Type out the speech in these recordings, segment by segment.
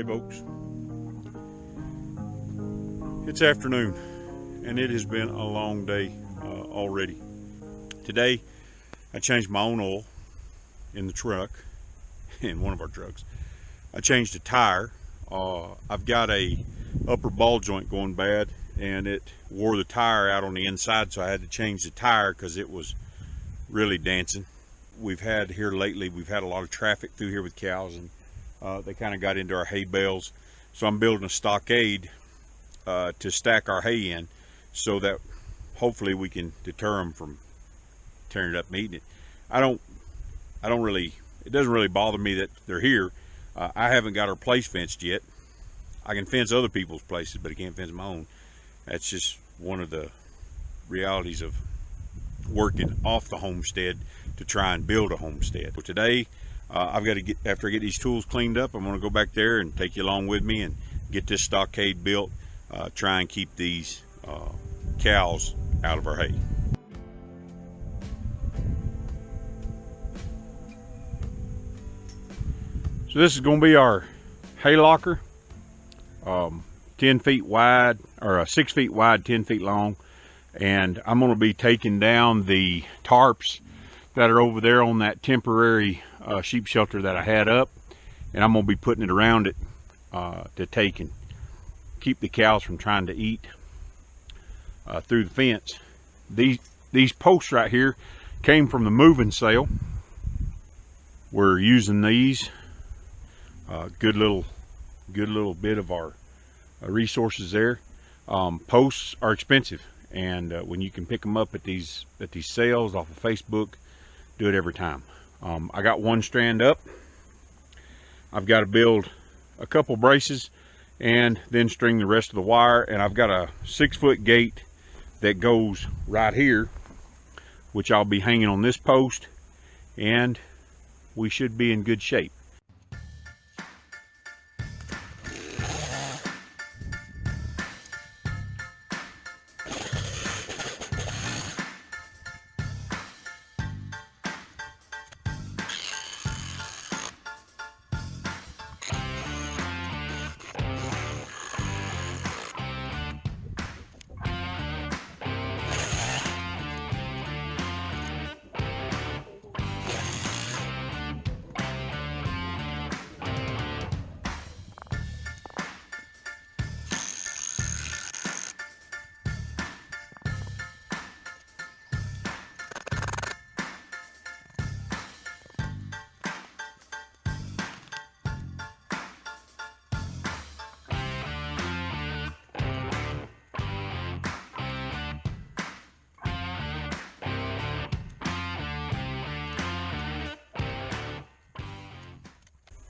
Hey folks, it's afternoon and it has been a long day already. Today I changed my own oil in the truck, in one of our trucks. I changed a tire. I've got a upper ball joint going bad and it wore the tire out on the inside, so I had to change the tire because it was really dancing. We've had here lately, we've had a lot of traffic through here with cows, and they kind of got into our hay bales. So I'm building a stockade to stack our hay in so that hopefully we can deter them from tearing it up and eating it. It doesn't really bother me that they're here. I haven't got our place fenced yet. I can fence other people's places, but I can't fence my own. That's just one of the realities of working off the homestead to try and build a homestead. So today, I've got to get, after I get these tools cleaned up, I'm going to go back there and take you along with me and get this stockade built, try and keep these cows out of our hay. So this is going to be our hay locker, 10 feet wide, or 6 feet wide, 10 feet long. And I'm going to be taking down the tarps that are over there on that temporary sheep shelter that I had up, and I'm going to be putting it around it to take and keep the cows from trying to eat through the fence. These posts right here came from the moving sale. We're using these. Good little bit of our resources there. Posts are expensive, and when you can pick them up at these sales off of Facebook, do it every time. I got one strand up. I've got to build a couple braces and then string the rest of the wire, and I've got a 6-foot gate that goes right here, which I'll be hanging on this post, and we should be in good shape.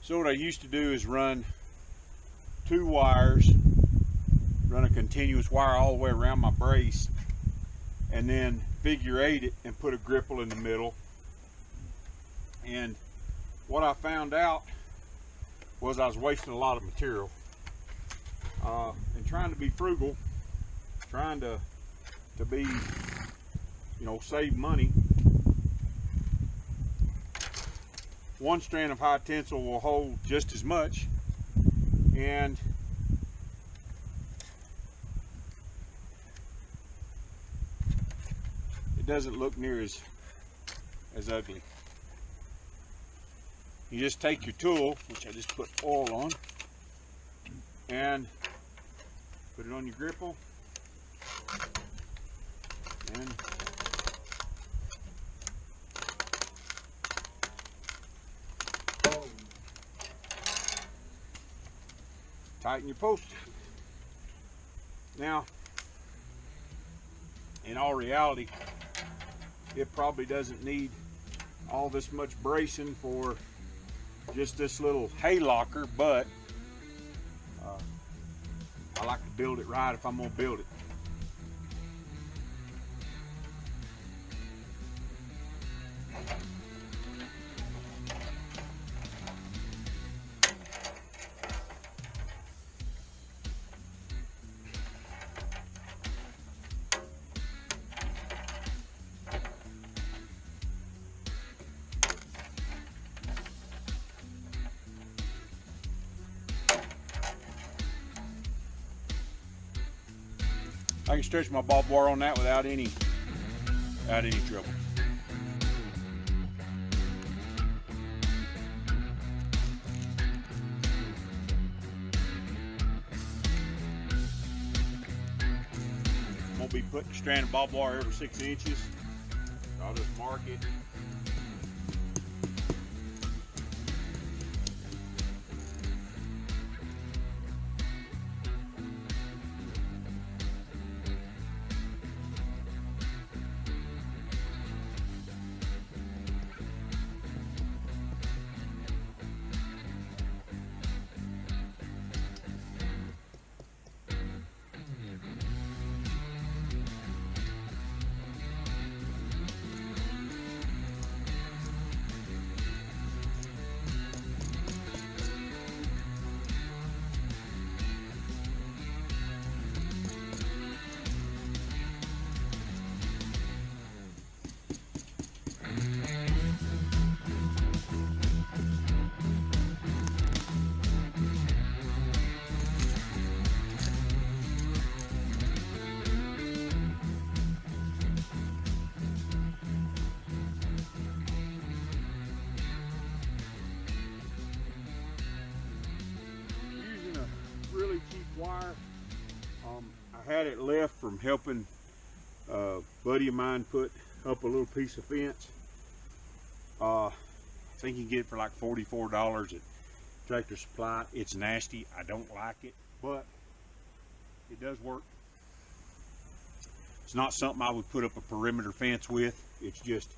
So what I used to do is run 2 wires, run a continuous wire all the way around my brace, and then figure 8 it and put a gripple in the middle. And what I found out was I was wasting a lot of material. And trying to be frugal, trying to be, save money. One strand of high tensile will hold just as much, and it doesn't look near as ugly. You just take your tool, which I just put oil on, and put it on your gripple, and tighten your post. Now, in all reality, it probably doesn't need all this much bracing for just this little hay locker, but I like to build it right if I'm going to build it. I can stretch my barbed wire on that without any trouble. I'm gonna be putting a strand of barbed wire every 6 inches. So I'll just mark it. Really cheap wire. I had it left from helping a buddy of mine put up a little piece of fence. I think you can get it for like $44 at Tractor Supply. It's nasty. I don't like it, but it does work. It's not something I would put up a perimeter fence with. It's just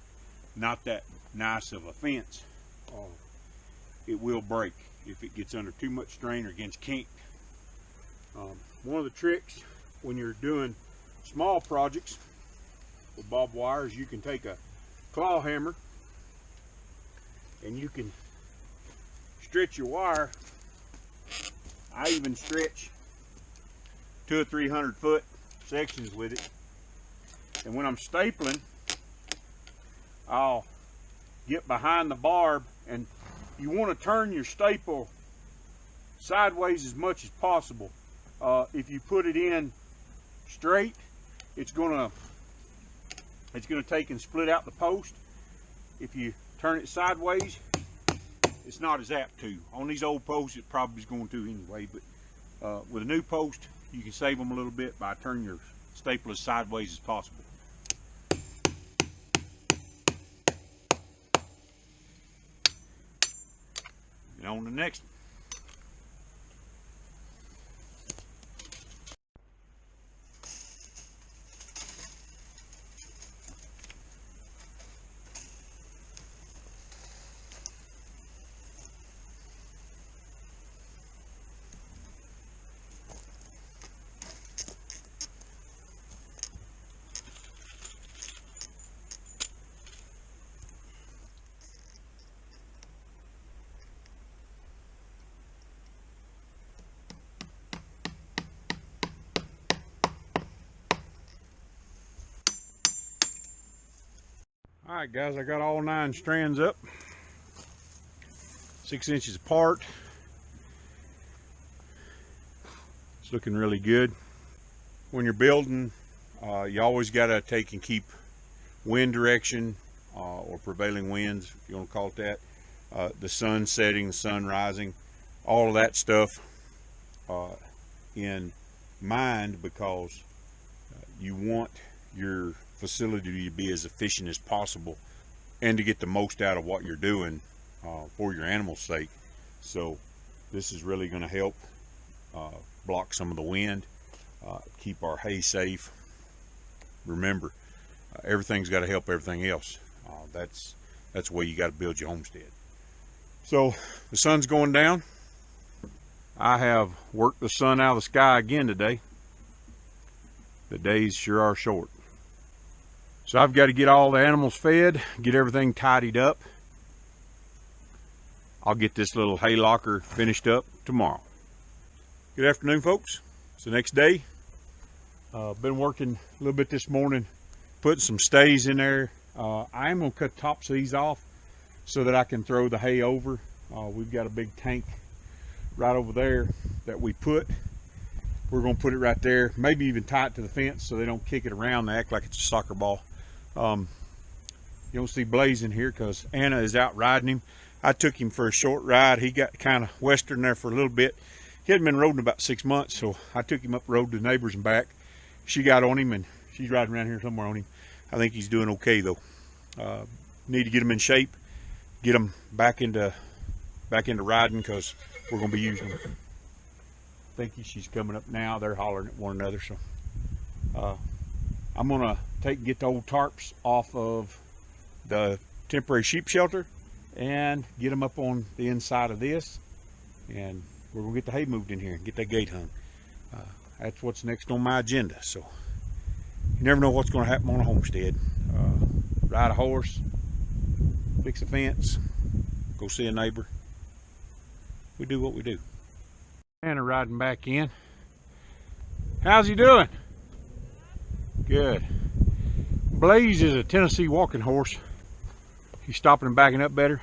not that nice of a fence. It will break if it gets under too much strain or gets kinked. One of the tricks when you're doing small projects with barbed wire is you can take a claw hammer and you can stretch your wire. I even stretch 200 or 300 foot sections with it, and when I'm stapling, I'll get behind the barb, and you want to turn your staple sideways as much as possible. If you put it in straight, it's gonna take and split out the post. If you turn it sideways, it's not as apt to. On these old posts, it probably is going to anyway, but with a new post, you can save them a little bit by turning your staple as sideways as possible. And on the next one. All right, guys, I got all 9 strands up, 6 inches apart. It's looking really good. When you're building, you always got to take and keep wind direction or prevailing winds, if you want to call it that, the sun setting, the sun rising, all of that stuff in mind, because you want your facility to be as efficient as possible and to get the most out of what you're doing for your animals' sake. So this is really going to help block some of the wind, keep our hay safe. Remember, everything's got to help everything else. That's the way you got to build your homestead. So the sun's going down. I have worked the sun out of the sky again today. The days sure are short. So I've got to get all the animals fed, get everything tidied up. I'll get this little hay locker finished up tomorrow. Good afternoon, folks. It's the next day. Been working a little bit this morning, putting some stays in there. I am going to cut the tops of these off so that I can throw the hay over. We've got a big tank right over there that we put we're going to put it right there, maybe even tie it to the fence so they don't kick it around and act like it's a soccer ball. You don't see Blaze in here because Anna is out riding him. I took him for a short ride. He got kind of western there for a little bit. He hadn't been riding about 6 months, so I took him up the road to the neighbors and back. She got on him, and she's riding around here somewhere on him. I think he's doing okay, though. Need to get him in shape, get him back into riding, because we're going to be using him. I think she's coming up now. They're hollering at one another, so I'm going to get the old tarps off of the temporary sheep shelter and get them up on the inside of this, and we're going to get the hay moved in here and get that gate hung. That's what's next on my agenda. So you never know what's going to happen on a homestead. Ride a horse, fix a fence, go see a neighbor. We do what we do. Anna riding back in. How's he doing? Good. Blaze is a Tennessee walking horse. He's stopping and backing up better.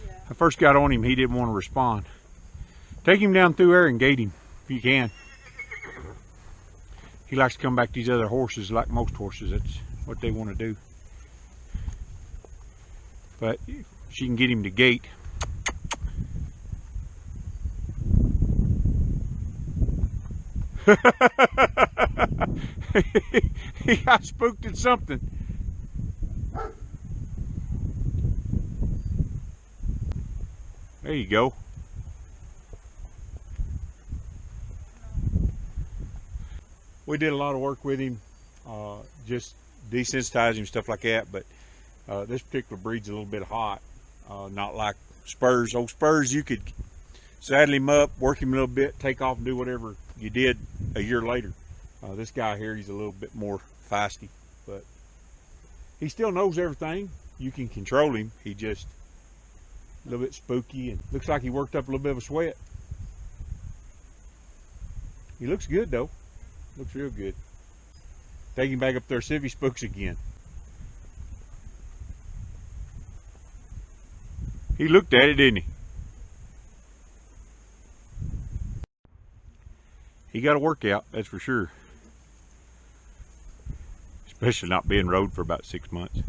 Yeah. I first got on him, he didn't want to respond. Take him down through there and gate him if you can. He likes to come back to these other horses like most horses. That's what they want to do. But if she can get him to gate. He got spooked at something. There you go. We did a lot of work with him, just desensitizing him, stuff like that, but this particular breed's a little bit hot, not like Spurs. Old Spurs, you could saddle him up, work him a little bit, take off and do whatever you did a year later. This guy here, he's a little bit more feisty, but he still knows everything. You can control him. He just a little bit spooky, and looks like he worked up a little bit of a sweat. He looks good though. Looks real good. Take him back up there, see if he spooks again. He looked at it, didn't he? He got a workout, that's for sure. Especially not being rode for about 6 months.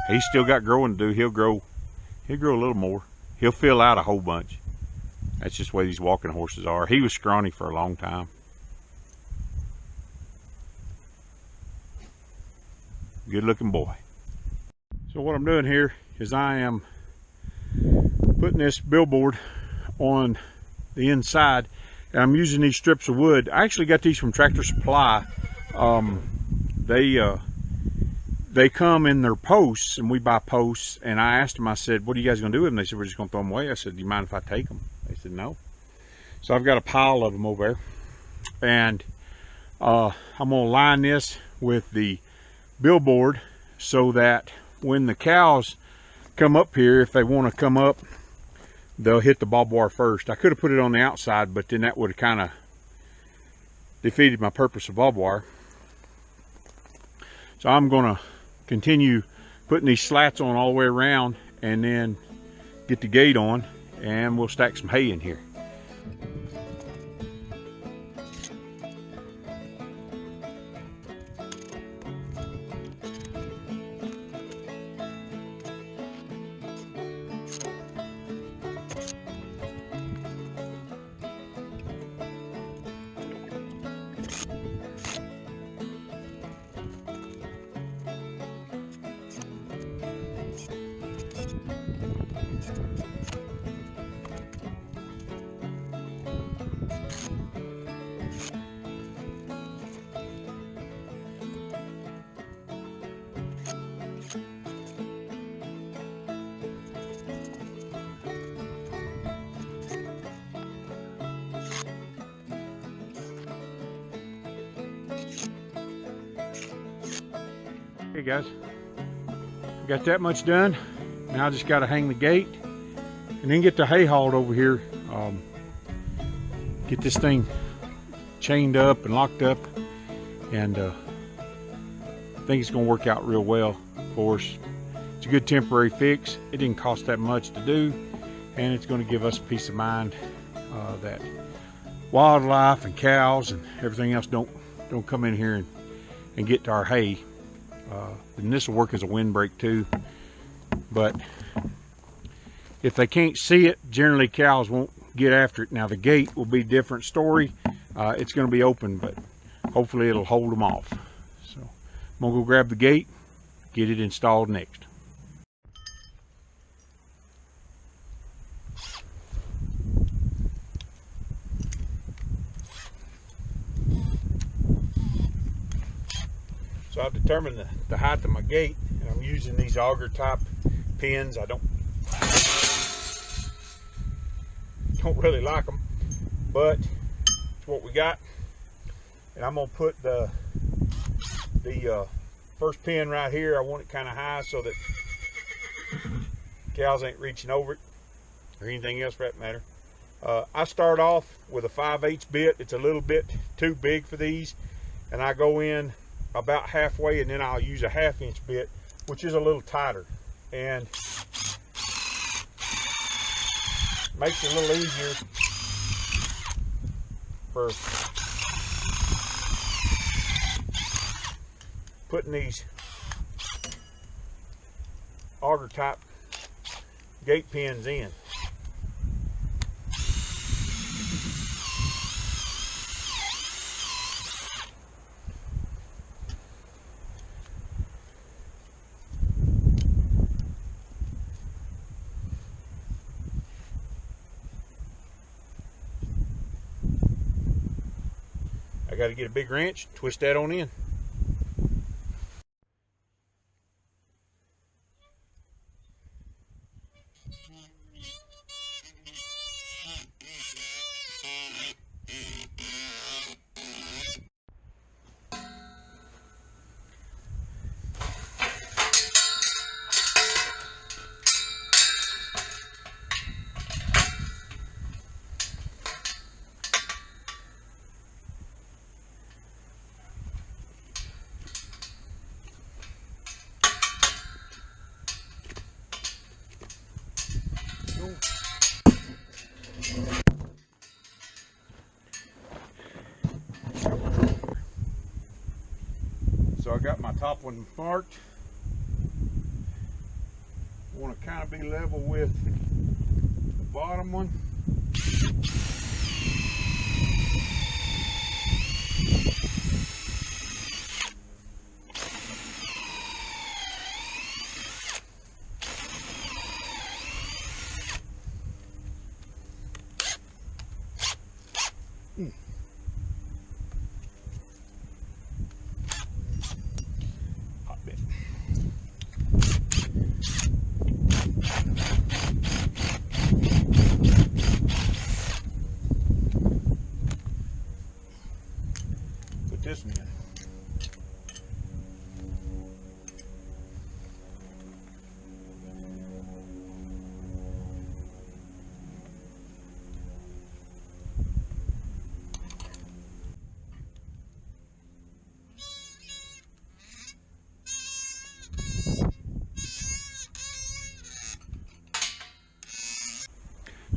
He's still got growing to do. He'll grow a little more. He'll fill out a whole bunch. That's just the way these walking horses are. He was scrawny for a long time. Good looking boy. So what I'm doing here is I am putting this billboard on the inside, and I'm using these strips of wood. I actually got these from Tractor Supply. They come in their posts, and we buy posts, and I asked them, I said, what are you guys gonna do with them? They said, we're just gonna throw them away. I said, do you mind if I take them? They said, no. So I've got a pile of them over there, and I'm gonna line this with the billboard so that when the cows come up here, if they want to come up, they'll hit the barbed wire first. I could have put it on the outside, but then that would have kind of defeated my purpose of barbed wire. So I'm going to continue putting these slats on all the way around, and then get the gate on, and we'll stack some hay in here. Okay guys, got that much done. Now I just got to hang the gate and then get the hay hauled over here. Get this thing chained up and locked up, and I think it's going to work out real well for us. It's a good temporary fix. It didn't cost that much to do, and it's going to give us peace of mind that wildlife and cows and everything else don't come in here and get to our hay. And this will work as a windbreak too, but if they can't see it, generally cows won't get after it. Now the gate will be a different story. It's going to be open, but hopefully it'll hold them off. So I'm going to go grab the gate, get it installed next. So I've determined the height of my gate, and I'm using these auger type pins. I don't really like them, but it's what we got. And I'm gonna put the first pin right here. I want it kind of high so that cows ain't reaching over it, or anything else for that matter. I start off with a 5/8 bit. It's a little bit too big for these, and I go in about halfway, and then I'll use a 1/2 inch bit, which is a little tighter, and makes it a little easier for putting these auger type gate pins in. I got to get a big wrench, twist that on in. So I got my top one marked. I want to kind of be level with the bottom one. This one in.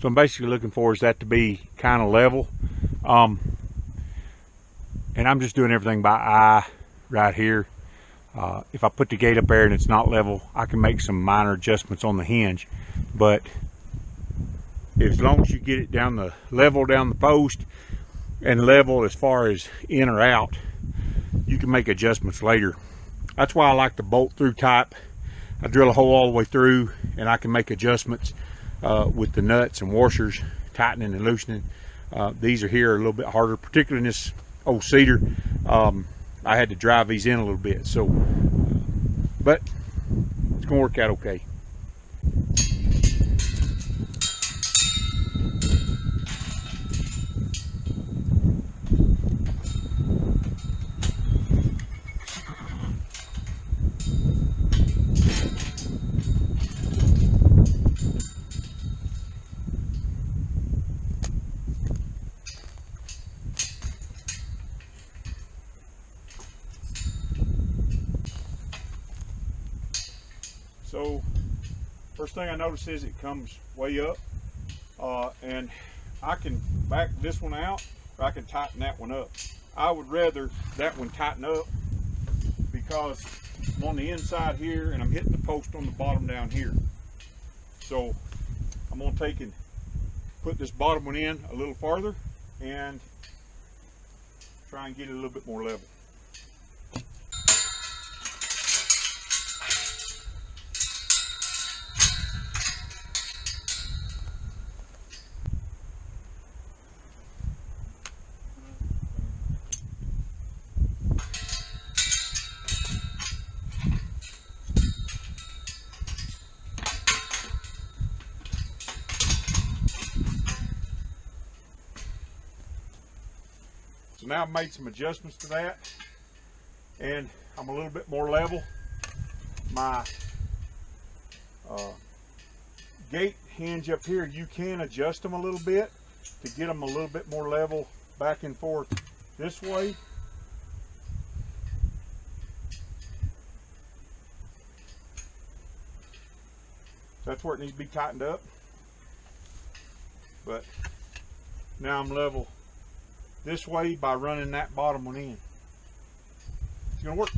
So I'm basically looking for is that to be kind of level. And I'm just doing everything by eye right here. If I put the gate up there and it's not level, I can make some minor adjustments on the hinge. But as long as you get it down the level down the post and level as far as in or out, you can make adjustments later. That's why I like the bolt through type. I drill a hole all the way through, and I can make adjustments with the nuts and washers, tightening and loosening. These are here a little bit harder, particularly in this old cedar. I had to drive these in a little bit, so but it's gonna work out okay. So first thing I notice is it comes way up. and I can back this one out, or I can tighten that one up. I would rather that one tighten up because I'm on the inside here and I'm hitting the post on the bottom down here. So I'm going to take and put this bottom one in a little farther and try and get it a little bit more level. So now I've made some adjustments to that and I'm a little bit more level. My gate hinge up here, you can adjust them a little bit to get them a little bit more level back and forth this way. That's where it needs to be tightened up. But now I'm level this way by running that bottom one in. It's gonna work.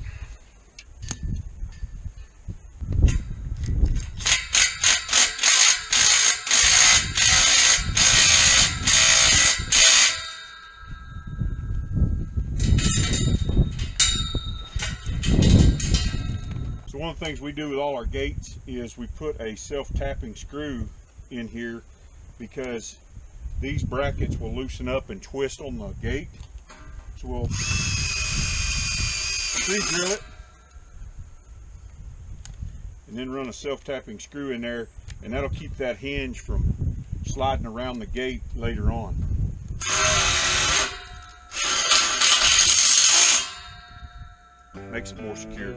So one of the things we do with all our gates is we put a self-tapping screw in here because these brackets will loosen up and twist on the gate. So we'll pre-drill it and then run a self-tapping screw in there, and that'll keep that hinge from sliding around the gate later on. Makes it more secure.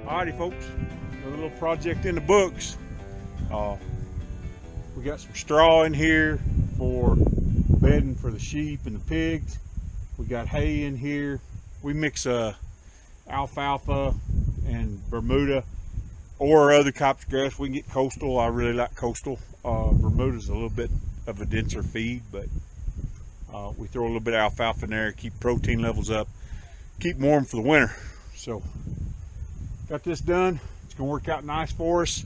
Alrighty folks, another little project in the books. We got some straw in here for bedding for the sheep and the pigs. We got hay in here. We mix alfalfa and Bermuda or other copse grass. We can get coastal. I really like coastal. Bermuda's a little bit of a denser feed, but we throw a little bit of alfalfa in there, keep protein levels up, keep warm for the winter. So got this done. It's gonna work out nice for us.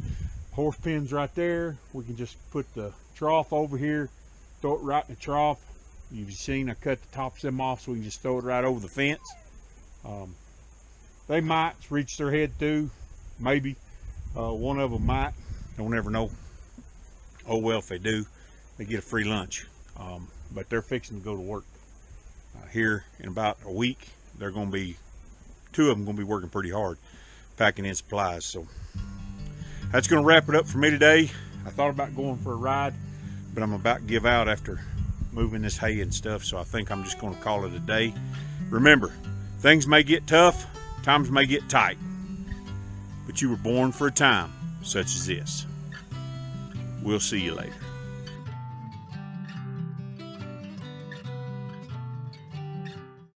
Horse pens right there. We can just put the trough over here, throw it right in the trough. You've seen I cut the tops of them off so we can just throw it right over the fence. They might reach their head through, maybe. One of them might, don't ever know. Oh well, if they do, they get a free lunch. But they're fixing to go to work. Here in about a week, they're gonna be, two of them gonna be working pretty hard, packing in supplies. So that's gonna wrap it up for me today. I thought about going for a ride, but I'm about to give out after moving this hay and stuff, so I think I'm just gonna call it a day. Remember, things may get tough, times may get tight, but you were born for a time such as this. We'll see you later.